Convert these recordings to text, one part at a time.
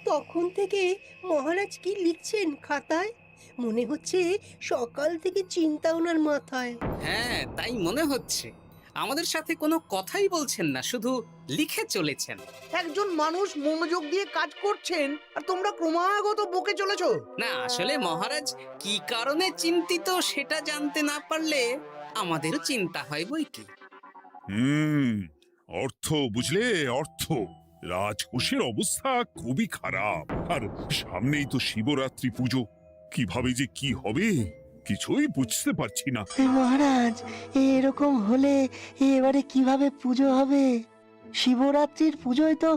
তখন থেকে মহারাজ কি লিখছেন খাতায়? মনে হচ্ছে সকাল থেকে চিন্তা ওনার মাথায়। হ্যাঁ, তাই মনে হচ্ছে। আমাদের সাথে কোনো কথাই বলছেন না, শুধু লিখে চলেছেন। একজন মানুষ মনোযোগ দিয়ে কাজ করছেন আর তোমরা ক্রমাগত বকে চলেছো। না, আসলে মহারাজ কি কারণে চিন্তিত সেটা জানতে না পারলে আমাদেরও চিন্তা হয় বই কি। হুম অর্থ বুঝলে, অর্থ। রাজকোষের অবস্থা খুবই খারাপ। আর সামনেই তো শিবরাত্রি পুজো। কিভাবে যে কি হবে কিছুই বুঝতে পারছি না। মহারাজ, এরকম হলে এবারে কিভাবে পুজো হবে? শিবরাত্রির পুজোয় তো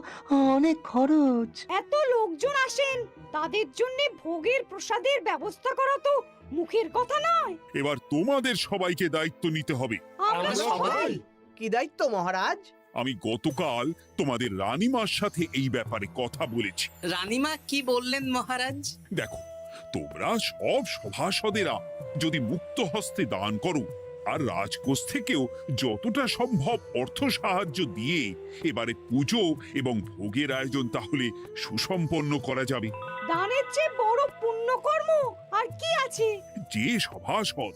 অনেক খরচ। এত লোকজন আসেন, তাদের জন্য ভোগের প্রসাদের ব্যবস্থা করা তো মুখের কথা নয়। এবার তোমাদের সবাইকে দায়িত্ব নিতে হবে। আমরা সবাই কি দায়িত্ব মহারাজ? আমি গতকাল তোমাদের রানীমার সাথে এই ব্যাপারে কথা বলেছি। রানীমা কি বললেন মহারাজ? দেখো, তোমরা সব সভাসদেরা যদি মুক্ত হস্তে দান করো আর রাজকোষ থেকেও যতটা সম্ভব অর্থ সাহায্য দিয়ে এবারে পুজো এবং ভোগের আয়োজন তাহলে সুসম্পন্ন করা যাবে। দানের চেয়ে বড় পুণ্যকর্ম আর কি আছে? যে সভাসদ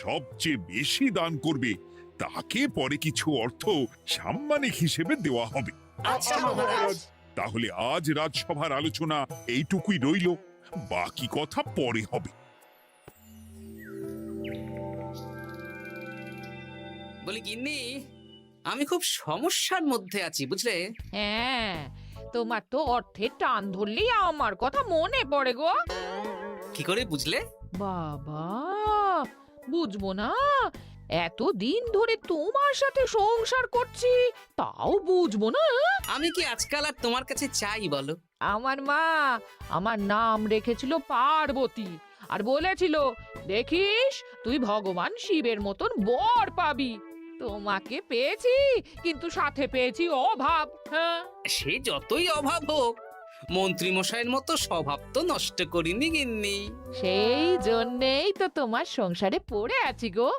সবচেয়ে বেশি দান করবে তাকে পরে কিছু অর্থ সাম্মানিক হিসেবে দেওয়া হবে। আচ্ছা মহারাজ। তাহলে আজ রাজসভার আলোচনা এইটুকুই রইল, বাকি কথা পরে হবে। বলি গিন্নি, আমি খুব সমস্যার মধ্যে আছি বুঝলে। হ্যাঁ, তোমার তো অর্থের টান ধরলেই আমার কথা মনে পড়ে গো। কি করে বুঝলে? বাবা, বুঝবো না? এতদিন ধরে তোমার সাথে সংসার করছি, তাও বুঝবো না? আমি কি আজকাল আর তোমার কাছে চাই বলো? আমার মা আমার নাম রেখেছিল পার্বতী, আর বলেছিল দেখিস তুই ভগবান শিবের মতন বর পাবি। তোমাকে পেয়েছি, কিন্তু সাথে পেয়েছি অভাব। হ্যাঁ, সে যতই অভাব হোক, মন্ত্রী মশাইয়ের মতো স্বভাব তো নষ্ট করিনি গিন্নি। সেই জন্যেই তো তোমার সংসারে পড়ে আছি গো,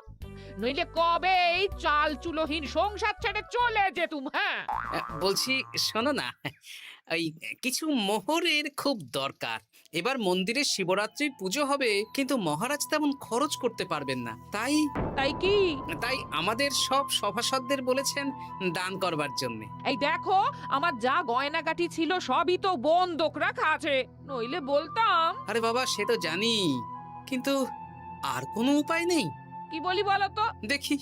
নইলে কবে এই চাল চুলোহীন সংসার ছেড়ে চলে যেতুম। হ্যাঁ, বলছি শোনো না, ওই কিছু মোহরের খুব দরকার। এবার মন্দিরে শিবরাত্রির পুজো হবে, কিন্তু মহারাজ তেমন খরচ করতে পারবেন না। তাই তাই কি? তাই আমাদের সব সভাসদদের বলেছেন দান করবার জন্য। এই দেখো, আমার যা গয়নাগাটি ছিল সবই তো বন্ধক রাখা আছে, নইলে বলতাম। আরে বাবা, সে তো জানি, কিন্তু আর কোনো উপায় নেই। কি বলি বলো তো? দেখি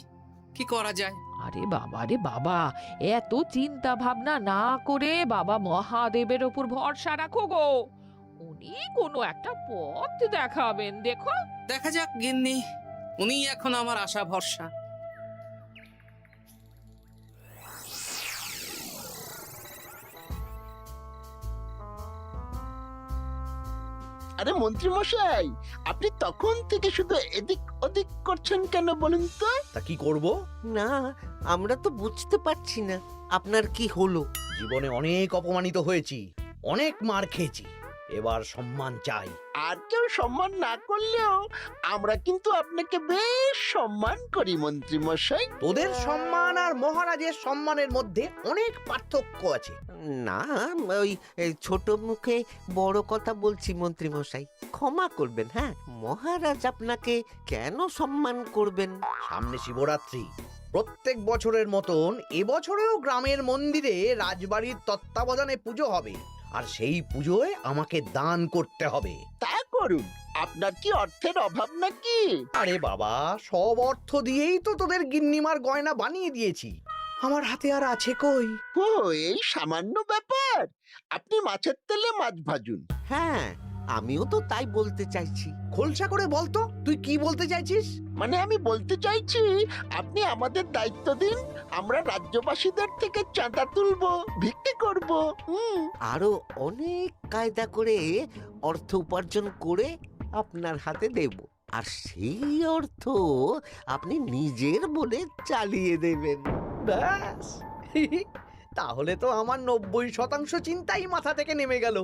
কি করা যায়। আরে বাবা রে বাবা, এত চিন্তা ভাবনা না করে বাবা মহাদেবের ওপর ভরসা রাখো গো, উনি কোনো একটা পথ দেখাবেন। দেখো, দেখা যাক গিন্নি, উনি এখন আমার আশা ভরসা। আরে মন্ত্রী মশাই, আপনি তখন থেকে শুধু এদিক ওদিক করছেন কেন বলুন তো? তা কি করব? না, আমরা তো বুঝতে পারছি না আপনার কি হলো। জীবনে অনেক অপমানিত হয়েছি, অনেক মার খেয়েছি, এবার সম্মান চাই। আর কেউ সম্মান না করলেও আমরা কিন্তু আপনাকে বেশ সম্মান করি মন্ত্রী মশাই। তোদের সম্মান আর মহারাজের সম্মানের মধ্যে অনেক পার্থক্য আছে। না, ওই ছোট মুখে বড় কথা বলছি মন্ত্রী মশাই, ক্ষমা করবেন। হ্যাঁ, মহারাজ আপনাকে কেন সম্মান করবেন? সামনে শিবরাত্রি, প্রত্যেক বছরের মতন এবছরেও গ্রামের মন্দিরে রাজবাড়ির তত্ত্বাবধানে পুজো হবে, আর সেই পুজোয় আমাকে দান করতে হবে। তা করুন, আপনার কি অর্থের অভাব নাকি? আরে বাবা, সব অর্থ দিয়েই তো তোদের গিন্নিমার গয়না বানিয়ে দিয়েছি, আমার হাতে আর আছে কই? ও, এই সামান্য ব্যাপার। আপনি মাছের তেলে মাছ ভাজুন। হ্যাঁ, আমিও তো তাই বলতে চাইছি। খোলসা করে বলতো তুই কি বলতে চাইছিস? মানে আমি বলতে চাইছি, আপনি আমাদের দায়িত্ব দিন, আমরা রাজ্যবাসীদের থেকে চাঁদা তুলবো, ভিক্ষে করব। আরো অনেক কায়দা করে অর্থ উপার্জন করে আপনার হাতে দেব, আর সেই অর্থ আপনি নিজের বলে চালিয়ে দেবেন। ব্যাস, তাহলে তো আমার 90% চিন্তাই মাথা থেকে নেমে গেল।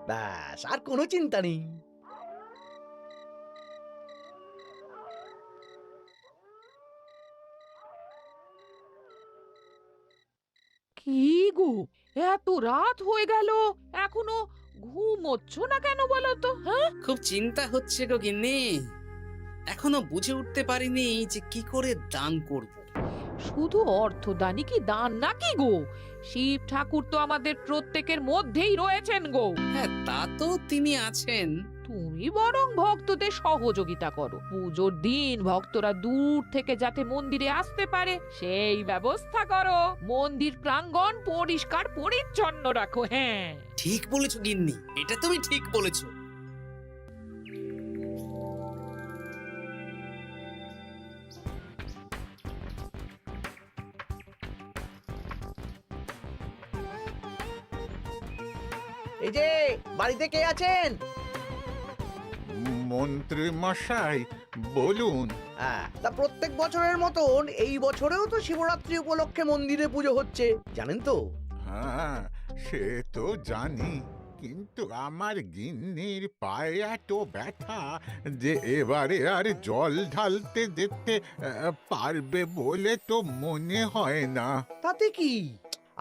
ব্যাস, আর কোনো চিন্তা নেই। কি গো, এত রাত হয়ে গেল, এখনো ঘুমোচ্ছ না কেন বলো তো? হ্যাঁ, খুব চিন্তা হচ্ছে গো গিন্নি, এখনো বুঝে উঠতে পারিনি যে কি করে দান করব। শুধু অর্থদানই কি দান নাকি গো? শিব ঠাকুর তো আমাদের প্রত্যেকের মধ্যেই রয়েছেন গো। হ্যাঁ, তা তো তিনি আছেন। তুমি বরং ভক্তদের সহযোগিতা করো। পুজোর দিন ভক্তরা দূর থেকে যাতে মন্দিরে আসতে পারে সেই ব্যবস্থা করো। মন্দির প্রাঙ্গণ পরিষ্কার পরিচ্ছন্ন রাখো। হ্যাঁ, ঠিক বলেছো গিন্নি, এটা তুমি ঠিক বলেছো। এই যে বাড়িতে কে আছেন? মন্ত্রী মশাই বলুন। হ্যাঁ, তা প্রত্যেক বছরের মতন এই বছরেও তো শিবরাত্রি উপলক্ষে মন্দিরে পুজো হচ্ছে, জানেন তো? হ্যাঁ, সে তো জানি, কিন্তু আমার গিন্নির পায়ে এত ব্যথা যে এবারে আর জল ঢালতে যেতে পারবে বলে তো মনে হয় না। তাতে কি,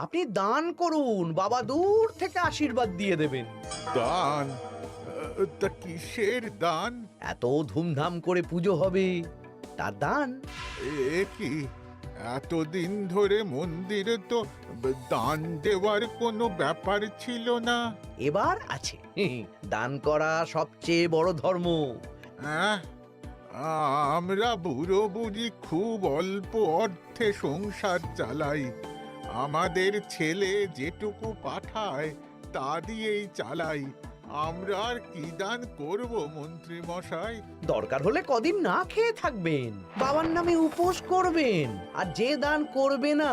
আপনি দান করুন, বাবা দূর থেকে আশীর্বাদ দিয়ে দেবেন। দান? তা কিসের দান? এত ধুমধাম করে পুজো হবে, তার দান। এ কি, এতদিন ধরে মন্দিরে তো দান দেওয়ার কোনো ব্যাপার ছিল না। এবার আছে। দান করা সবচেয়ে বড় ধর্ম। হ্যাঁ, আমরা বুড়ো বুড়ি খুব অল্প অর্থে সংসার চালাই। আমাদের ছেলে যেটুকু পাঠায় তা দিয়েই চালাই। আমরা আর কি দান করব মন্ত্রী মশাই? দরকার হলে কদিন না খেয়ে থাকবেন, বাবার নামে উপোস করবেন, আর যে দান করবে না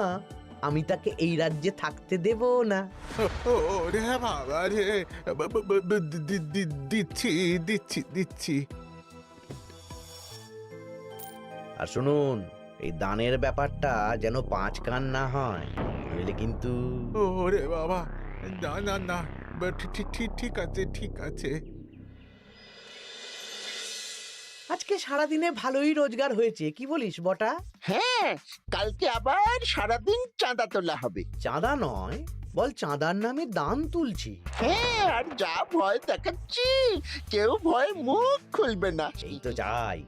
আমি তাকে এই রাজ্যে থাকতে দেব না। ওরে বাবা রে, দিচ্ছি দিচ্ছি দিচ্ছি। আর শুনুন, এই দানের ব্যাপারটা যেন 5 কান না হয়, নইলে কিন্তু। ওরে বাবা, না না না, ঠিক আছে ঠিক আছে। আজকে সারাদিনে ভালোই রোজগার হয়েছে, কি বলিস বটা? হ্যাঁ, কালকে আবার সারাদিন চাঁদা তোলা হবে। চাঁদা নয়, বল চাঁদার নামে দান তুলছি। হ্যাঁ, আর যা ভয় দেখাচ্ছি, কেউ ভয় মুখ খুলবে না। এই তো যাই,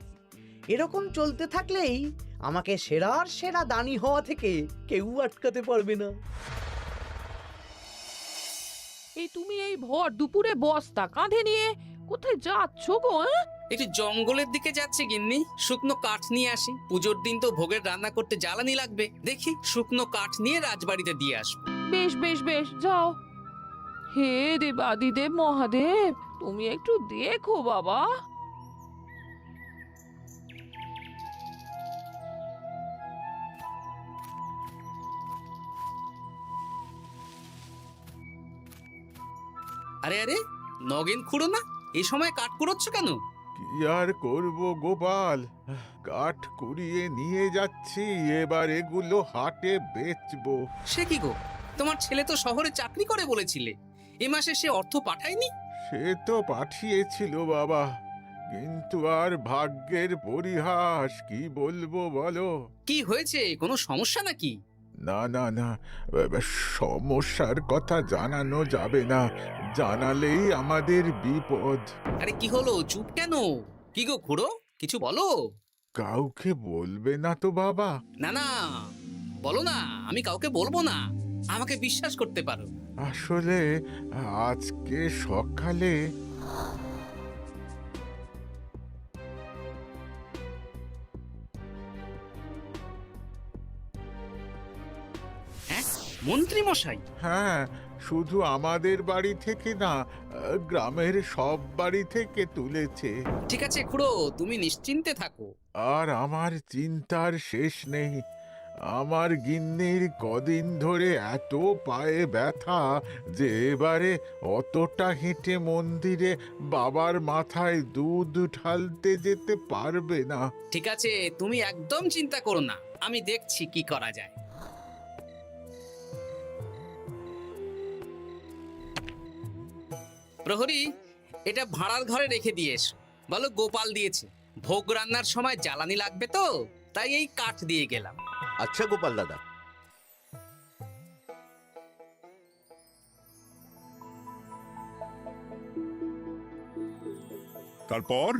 এরকম চলতে থাকলেই আমাকে সেরার সেরা দানি হওয়া থেকে কেউ আটকাতে পারবে না। এই তুমি এই ভর দুপুরে বস্তা কাঁধে নিয়ে কোথায় যাচ্ছ গো? হ্যাঁ? একটু জঙ্গলের দিকে যাচ্ছে গিন্নি, শুকনো কাঠ নিয়ে আসি। পুজোর দিন তো ভোগের রান্না করতে জ্বালানি লাগবে, দেখি শুকনো কাঠ নিয়ে রাজবাড়িতে দিয়ে আসবো। বেশ বেশ বেশ, যাও। হে দেবাদিদেব মহাদেব, তুমি একটু দেখো বাবা। আরে আরে, নগেন খুঁড়ো না, এই সময় কাঠ কুড়োচ্ছ কেন? কি আর করব গোপাল, কাঠ কুড়িয়ে নিয়ে যাচ্ছি, এবার এগুলো হাটে বেচবো। সে কি গো, তোমার ছেলে তো শহরে চাকরি করে বলেছিলে, এ মাসে সে অর্থ পাঠায়নি? সে তো পাঠিয়েছিল বাবা, কিন্তু আর ভাগ্যের পরিহাস, কি বলবো বলো। কি হয়েছে, কোনো সমস্যা নাকি? না না না, সমস্যার কথা জানানো যাবে না, জানালেই আমাদের বিপদ। আরে কি হলো, চুপ কেন? কি গো খুড়ো, কিছু বলো। কাউকে বলবে না তো বাবা? না না, বলো না, আমি কাউকে বলবো না, আমাকে বিশ্বাস করতে পারো। আসলে আজকে সকালে হ্যাঁ, মন্ত্রী মশাই? হ্যাঁ, শুধু আমাদের বাড়ি থেকে না, গ্রামের সব বাড়ি থেকে তুলেছে। ঠিক আছে খুড়ো, তুমি নিশ্চিন্তে থাকো। আর আমার চিন্তার শেষ নেই। আমার গিন্নির কদিন ধরে এত পায়ে ব্যথা যে এবারে অতটা হেঁটে মন্দিরে বাবার মাথায় দুধ ঢালতে যেতে পারবে না। ঠিক আছে, তুমি একদম চিন্তা করো না, আমি দেখছি কি করা যায়। প্রহরী, এটা ভাড়ার ঘরে রেখে দিয়ে এসো। বলো গোপাল দিয়েছে, ভোগ রান্নার সময় জ্বালানি লাগবে তো, তাই এই কাঠ দিয়ে গেলাম। আচ্ছা গোপাল দাদা। তারপর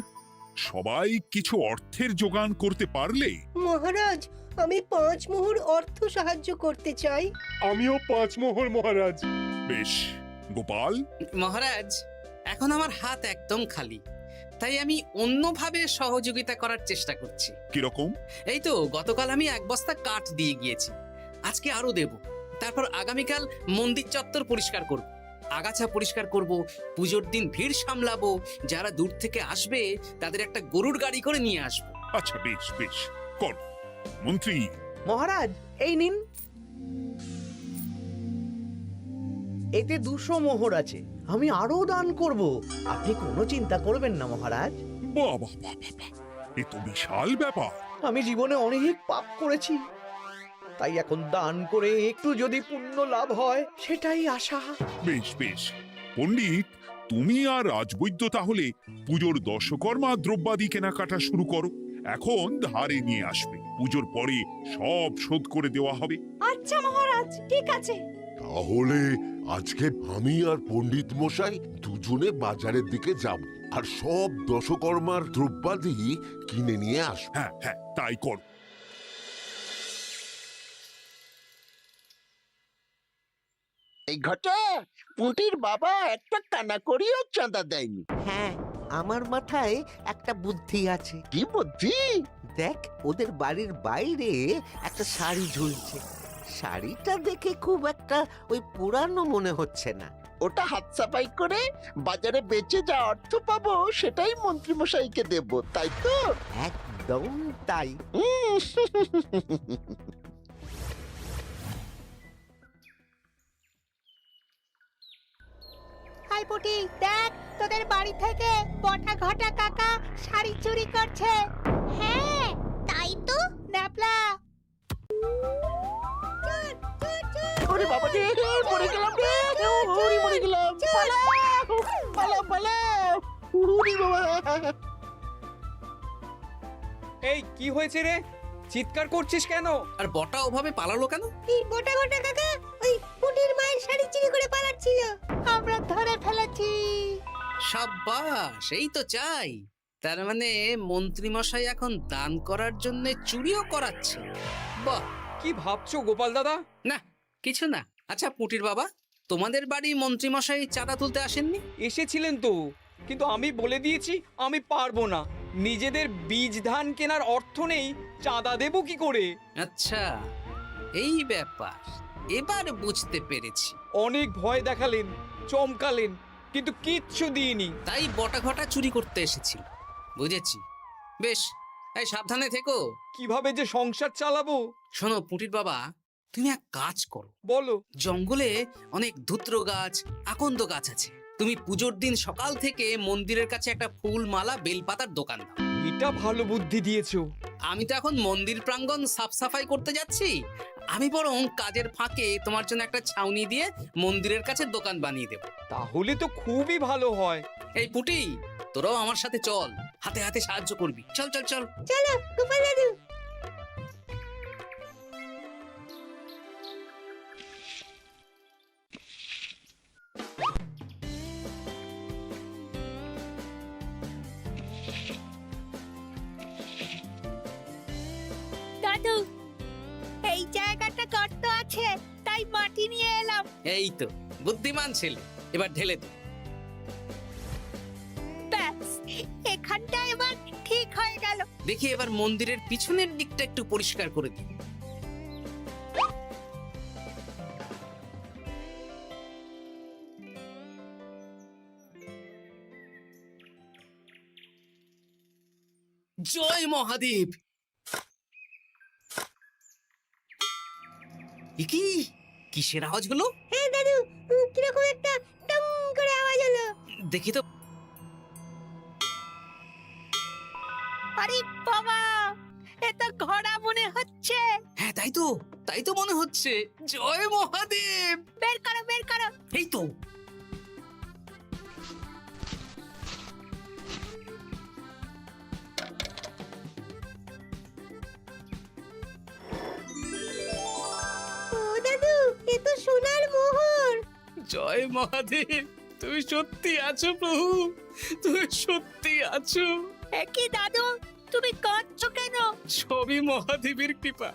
সবাই কিছু অর্থের যোগান করতে পারলে মহারাজ, আমি 5 মোহর অর্থ সাহায্য করতে চাই। আমিও 5 মোহর মহারাজ। বেশ। গোপাল, মহারাজ, এখন আমার হাত একদম খালি, তাই আমি অন্যভাবে সহযোগিতা করার চেষ্টা করছি। কিরকম? এই তো গতকাল আমি 1 বস্তা কাঠ দিয়ে গিয়েছি, আজকে আরো দেব। তারপর আগামীকাল মন্দির চত্বর পরিষ্কার করব, আগাছা পরিষ্কার করব, পুজোর দিন ভিড় সামলাবো, যারা দূর থেকে আসবে তাদের একটা গরুর গাড়ি করে নিয়ে আসবো। আচ্ছা, বেশ বেশ, কর। মন্ত্রী, মহারাজ, এই নিন। এতে 200 মোহর আছে। আমি আরো দান করব, আপনি কোনো চিন্তা করবেন না মহারাজ। বাহ বাহ বাহ বাহ বাহ, এ তো বিশাল ব্যাপার। আমি জীবনে অনেক পাপ করেছি, তাই এখন দান করে একটু যদি পুণ্য লাভ হয় সেটাই আশা। বেশ বেশ। পণ্ডিত, তুমি আর রাজবৈদ্য তাহলে পুজোর দশকর্মা দ্রব্যাদি কেনাকাটা শুরু করো। এখন ধারে নিয়ে আসবে, পুজোর পরে সব শোধ করে দেওয়া হবে। আচ্ছা মহারাজ, ঠিক আছে। তাহলে আজকে আমি আর পণ্ডিত মশাই দুজনে বাজারের দিকে যাব আর সব দশকর্মার দ্রব্যাদি কিনে নিয়ে আসব। হ্যাঁ হ্যাঁ, তাই কর। এই ঘটা পুঁটির বাবা একটা কানা করিও চাঁদা দেয়নি। হ্যাঁ, আমার মাথায় একটা বুদ্ধি আছে। কি বুদ্ধি? দেখ, ওদের বাড়ির বাইরে একটা শাড়ি ঝুলছে। শাড়িটা দেখে খুব একটা ওই পুরানো মনে হচ্ছে না। ওটা হাত সাফাই করে বাজারে বেচে যা অর্থ পাবো সেটাই মন্ত্রী মশাইকে দেব, তাই তো? একদম তাই। হাই পুটি, দেখ তোদের বাড়ি থেকে বটা ঘটা কাকা শাড়ি চুরি করছে। হ্যাঁ, তাই তো। ন্যাপলা, ওরে বাবা রে, মরে গেলাম রে, ওরে মরে গেলাম। পালাও পালাও পালাও, ওরে বাবা। এই কি হয়েছে রে? চিৎকার করছিস কেন? আর বটা ওভাবে পালালো কেন? এই বটা বটা কাকা ওই পুটির মায়ের শাড়ি চুরি করে পালাচ্ছিল, আমরা ধরে ফেলেছি। সাব্বাস, এই তো চাই। তার মানে মন্ত্রী মশাই এখন দান করার জন্য চুরিও করাচ্ছে। বাহ! কি ভাবছো গোপাল দাদা? না, কিছু না। আচ্ছা পুটির বাবা, তোমাদের বাড়ি মন্ত্রী মশাই চাঁদা তুলতে আসেননি? এসেছিলেন তো, কিন্তু আমি বলে দিয়েছি আমি পারবো না। নিজেদের বীজ ধান কেনার অর্থ নেই, চাঁদা দেবো কি করে? আচ্ছা, এই ব্যাপার, এবার বুঝতে পেরেছি। অনেক ভয় দেখালেন, চমকালেন, কিন্তু কিচ্ছু দিইনি। তাই বটা ঘটা চুরি করতে এসেছিল, বুঝেছি। বেশ, এই সাবধানে থেকো। কিভাবে যে সংসার চালাবো? শোনো পুটির বাবা, তুমি এক কাজ করো। বলো। জঙ্গলে অনেক ধুত্র গাছ, আকন্দ গাছ আছে। তুমি পুজোর দিন সকাল থেকে মন্দিরের কাছে একটা ফুল মালা বেলপাতার দোকান দাও। এটা ভালো বুদ্ধি দিয়েছো। আমি তো এখন মন্দির প্রাঙ্গণ সাফ সাফাই করতে যাচ্ছি, আমি বরং কাজের ফাঁকে তোমার জন্য একটা ছাউনি দিয়ে মন্দিরের কাছে দোকান বানিয়ে দেব। তাহলে তো খুবই ভালো হয়। এই পুটি, তোরাও আমার সাথে চল, হাতে হাতে সাহায্য করবি। চল চল চল। চলো গোপাল দাদু। দাদু, এই জায়গাটা গর্ত আছে, তাই মাটি নিয়ে এলাম। এই তো বুদ্ধিমান ছেলে, এবার ঢেলে দে। ব্যাস, এখানটা এবার ঠিক হয়ে গেল। দেখি এবার মন্দিরের পিছনের দিকটা একটু পরিষ্কার করে দিই। জয় মহাদেব। কি কিসের আওয়াজ হলো? হ্যাঁ দাদু, কিরকম একটা টং করে আওয়াজ হলো। দেখি তো। আরে বাবা, এটা ঘোড়া মনে হচ্ছে। হ্যাঁ তাই তো মনে হচ্ছে। জয় মহাদেব। বের করো বের করো। এই তো। ও দাদু, এ তো সোনার মোহর। জয় মহাদেব। তুমি সত্যি আছো প্রভু, তুমি সত্যি আছো। একই দাদু, তুমি কাঁদছো কেন? সবই মহাদেবের কৃপা।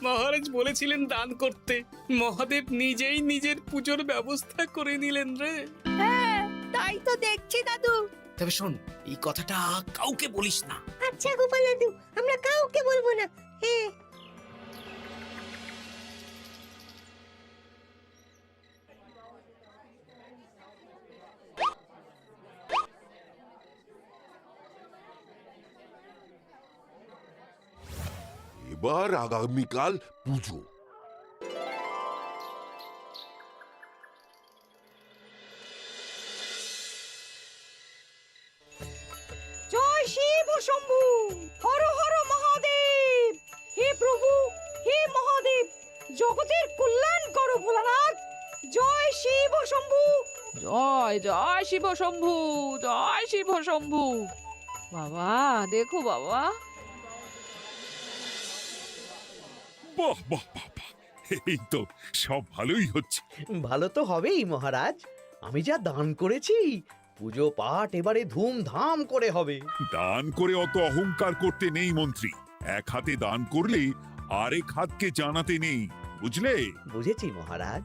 মহারাজ বলেছিলেন দান করতে, মহাদেব নিজেই নিজের পুজোর ব্যবস্থা করে নিলেন রে। হ্যাঁ, তাই তো দেখছি দাদু। তবে শোন, এই কথাটা কাউকে বলিস না। আচ্ছা গোপাল দাদু, আমরা কাউকে বলবো না। হ্যাঁ। এবার আগামীকাল পুজো। জয় শিব শম্ভু, হর হর মহাদেব। হে প্রভু, হে মহাদেব, জগতের কল্যাণ করো ভোলানাথ। জয় শিব শম্ভু। জয় জয় শিব শম্ভু, জয় শিব শম্ভু। বাবা দেখো বাবা, বাহ বাহ বাহ বাহ, এই তো সব ভালোই হচ্ছে। ভালো তো হবেই মহারাজ। আমি যা দান করেছি, পুজো পাঠ এবারে ধুমধাম করে হবে। দান করে অত অহংকার করতে নেই মন্ত্রী। এক হাতে দান করলে আরেক হাতকে জানাতে নেই, বুঝলে? বুঝেছি মহারাজ।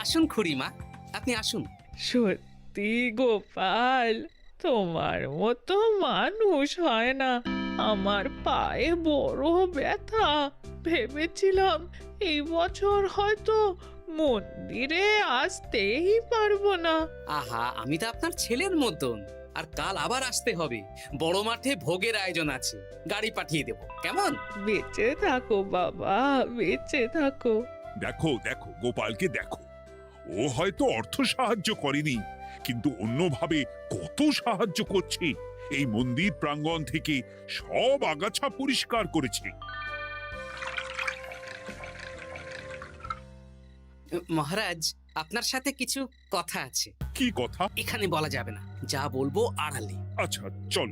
আসুন খুড়িমা, আপনি আসুন। সত্যি গোপাল, তোমার মতো মানুষ হয় না। আমার পায়ে বড় ব্যথা, ভেবেছিলাম এই বছর হয়তো মন্দিরে আসতেই পারবো না। আহা, আমি তো আপনার ছেলের মতন। আর কাল আবার আসতে হবে, বড় মাঠে ভোগের আয়োজন আছে, গাড়ি পাঠিয়ে দেব, কেমন? বেঁচে থাকো বাবা, বেঁচে থাকো। দেখো দেখো গোপালকে দেখো, ও হয়তো অর্থ সাহায্য করেনি, কিন্তু অন্যভাবে কত সাহায্য করছে। এই মন্দির প্রাঙ্গণ থেকে সব আগাছা পরিষ্কার করেছে। মহারাজ, আপনার সাথে কিছু কথা আছে। কি কথা? এখানে বলা যাবে না, যা বলবো আড়ালে। আচ্ছা চল।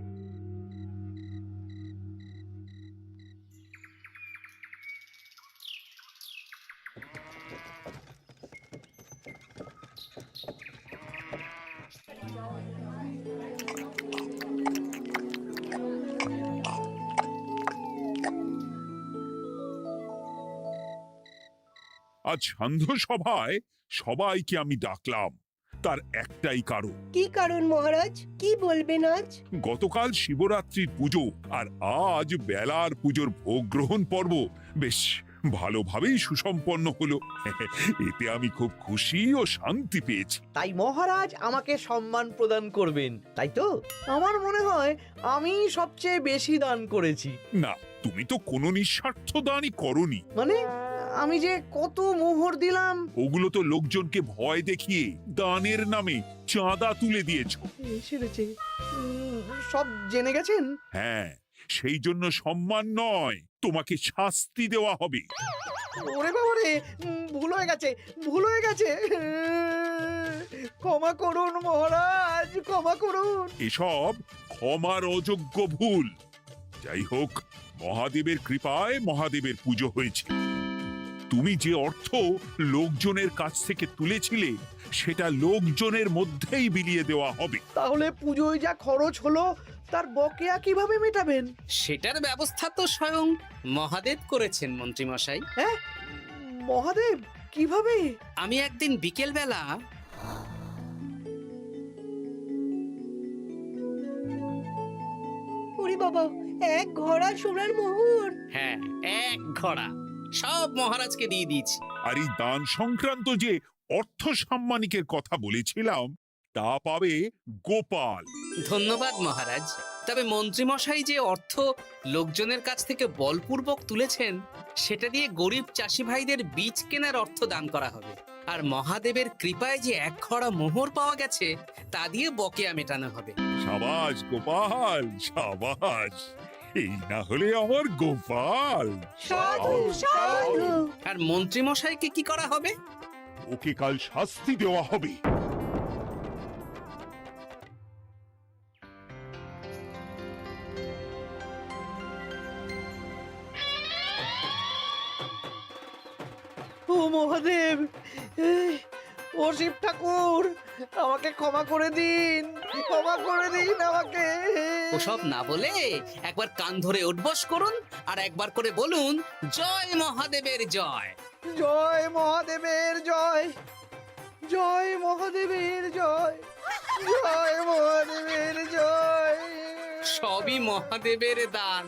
আজ সান্ধ্য সভায় সবাইকে আমি ডাকলাম, তার একটাই কারণ। কি কারণ মহারাজ? কি বলবেন আজ? গতকাল শিবরাত্রির পুজো আর আজ বেলার পুজোর ভোগ গ্রহণ পর্ব বেশ ভালোভাবেই সুসম্পন্ন হলো। এতে আমি খুব খুশি ও শান্তি পেয়েছি। তাই মহারাজ আমাকে সম্মান প্রদান করবেন, তাই তো? আমার মনে হয় আমি সবচেয়ে বেশি দান করেছি। না, তুমি তো কোনো নিঃস্বার্থ দানই করনি। মানে আমি যে কত মোহর দিলাম। ওগুলো তো লোকজনকে ভয় দেখিয়ে দানের নামে চাঁদা তুলে দিয়েছো। সেরেছে, সব জেনে গেছেন। হ্যাঁ, সেই জন্য সম্মান নয়, তোমাকে শাস্তি দেওয়া হবে। ওরে বাবা রে, ভুল হয়ে গেছে, ভুল হয়ে গেছে। ক্ষমা করুন মহারাজ, ক্ষমা করুন। এসব ক্ষমার অযোগ্য ভুল। যাই হোক, মহাদেবের কৃপায় মহাদেবের পুজো হয়েছে। তুমি যে অর্থ লোকজনের কাছ থেকে তুলেছিলে সেটা লোকজনের মধ্যেই বিলিয়ে দেওয়া হবে। তাহলে পুজোয় যা খরচ হলো তার বকেয়া কিভাবে মেটাবেন? সেটার ব্যবস্থা তো স্বয়ং মহাদেব করেছেন মন্ত্রী মশাই। হ্যাঁ, মহাদেব কিভাবে? আমি একদিন বিকেল বেলা ওরে বাবা, এক ঘোড়া সোনার মোহর। হ্যাঁ, এক ঘোড়া সব মহারাজকে দিয়ে দিয়েছি। আর এই দান সংক্রান্ত যে অর্থ সাম্মানিকের কথা বলেছিলাম তা পাবে গোপাল। ধন্যবাদ মহারাজ। তবে মন্ত্রী মশাই যে অর্থ লোকজনের কাছ থেকে বলপূর্বক তুলেছেন সেটা দিয়ে গরিব চাষি ভাইদের বীজ কেনার অর্থ দান করা হবে। আর মহাদেবের কৃপায় যে এক খড়া মোহর পাওয়া গেছে তা দিয়ে বকেয়া মেটানো হবে। সাবাস গোপাল, সাবাস। এই না হলে আমার গোপাল। সাধু সাধু। আর মন্ত্রী মশাইকে কি করা হবে? ওকে কাল শাস্তি দেওয়া হবে। ও মহাদেব, ও শিব ঠাকুর, আমাকে ক্ষমা করে দিন, ক্ষমা করে দিন আমাকে। ওসব না বলে একবার কান ধরে উঠবস করুন আর একবার করে বলুন, জয় মহাদেবের জয়। জয় মহাদেবের জয়, জয় মহাদেবের জয়, জয় মহাদেবের জয়। সবই মহাদেবের দান।